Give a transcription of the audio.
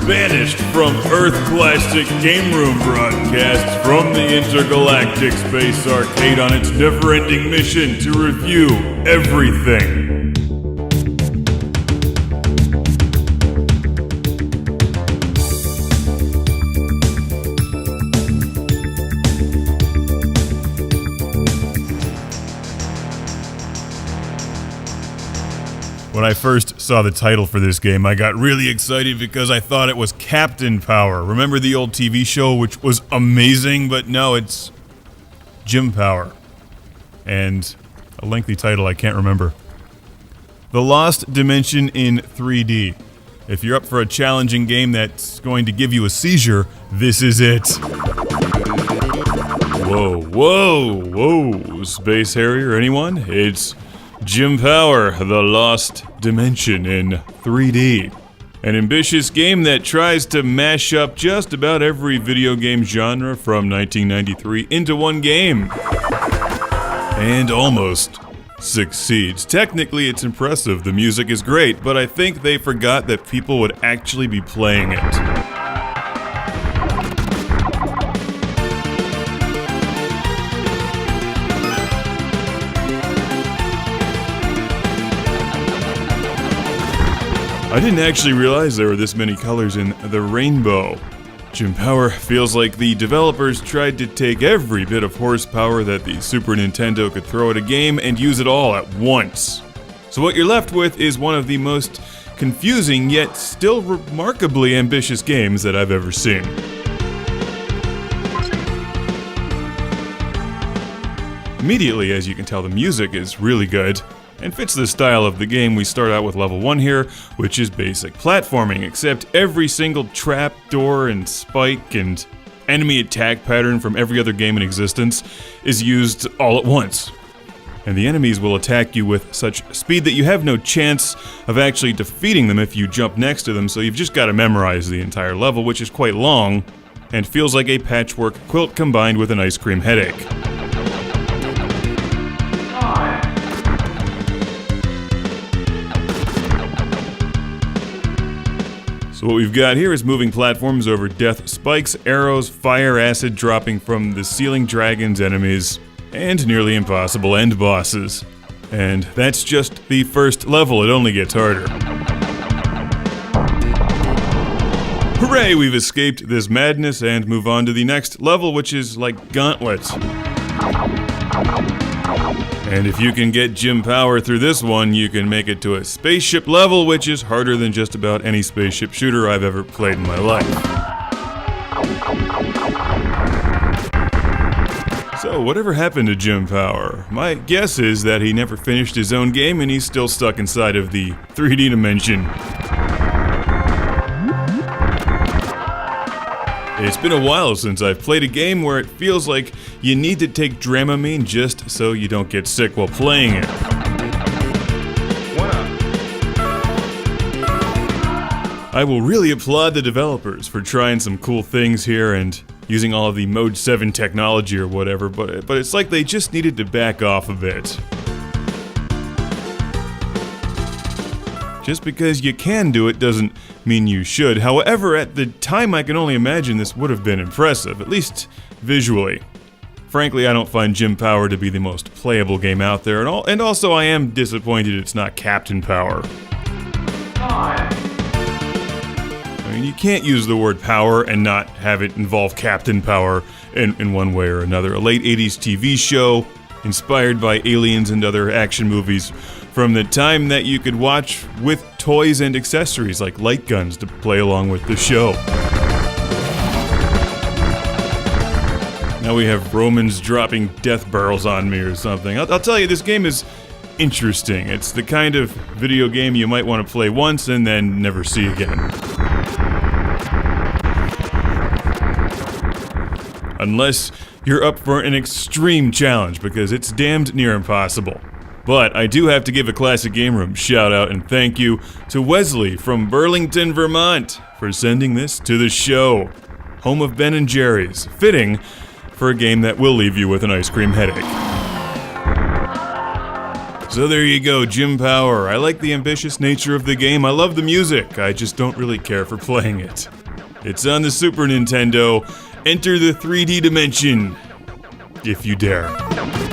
Banished from Earth Classic Game Room broadcasts from the Intergalactic Space Arcade on its never-ending mission to review everything. When I first saw the title for this game, I got really excited because I thought it was Captain Power. Remember the old TV show, which was amazing, but no, it's Jim Power. And a lengthy title I can't remember. The Lost Dimension in 3D. If you're up for a challenging game that's going to give you a seizure, this is it. Whoa, whoa, whoa, Space Harrier, anyone? It's Jim Power, The Lost Dimension in 3D. An ambitious game that tries to mash up just about every video game genre from 1993 into one game. And almost succeeds. Technically, it's impressive. The music is great, but I think they forgot that people would actually be playing it. I didn't actually realize there were this many colors in the rainbow. Jim Power feels like the developers tried to take every bit of horsepower that the Super Nintendo could throw at a game and use it all at once. So what you're left with is one of the most confusing yet still remarkably ambitious games that I've ever seen. Immediately, as you can tell, the music is really good and fits the style of the game. We start out with level 1 here, which is basic platforming, except every single trap, door, and spike, and enemy attack pattern from every other game in existence is used all at once. And the enemies will attack you with such speed that you have no chance of actually defeating them if you jump next to them, so you've just got to memorize the entire level, which is quite long, and feels like a patchwork quilt combined with an ice cream headache. So what we've got here is moving platforms over death spikes, arrows, fire, acid dropping from the ceiling dragons, enemies, and nearly impossible end bosses. And that's just the first level, it only gets harder. Hooray, we've escaped this madness and move on to the next level, which is like Gauntlet. And if you can get Jim Power through this one, you can make it to a spaceship level, which is harder than just about any spaceship shooter I've ever played in my life. So, whatever happened to Jim Power? My guess is that he never finished his own game and he's still stuck inside of the 3D dimension. It's been a while since I've played a game where it feels like you need to take Dramamine just so you don't get sick while playing it. I will really applaud the developers for trying some cool things here and using all of the Mode 7 technology or whatever, but it's like they just needed to back off a bit. Just because you can do it doesn't mean you should. However, at the time I can only imagine this would have been impressive, at least visually. Frankly, I don't find Jim Power to be the most playable game out there, and also I am disappointed it's not Captain Power. I mean, you can't use the word power and not have it involve Captain Power in one way or another. A late 80s TV show inspired by aliens and other action movies from the time that you could watch with toys and accessories like light guns to play along with the show. Now we have Romans dropping death barrels on me or something. I'll tell you, this game is interesting. It's the kind of video game you might want to play once and then never see again. Unless you're up for an extreme challenge, because it's damned near impossible. But I do have to give a Classic Game Room shout out and thank you to Wesley from Burlington, Vermont for sending this to the show. Home of Ben & Jerry's. Fitting for a game that will leave you with an ice cream headache. So there you go, Jim Power. I like the ambitious nature of the game. I love the music. I just don't really care for playing it. It's on the Super Nintendo. Enter the 3D dimension, if you dare. No.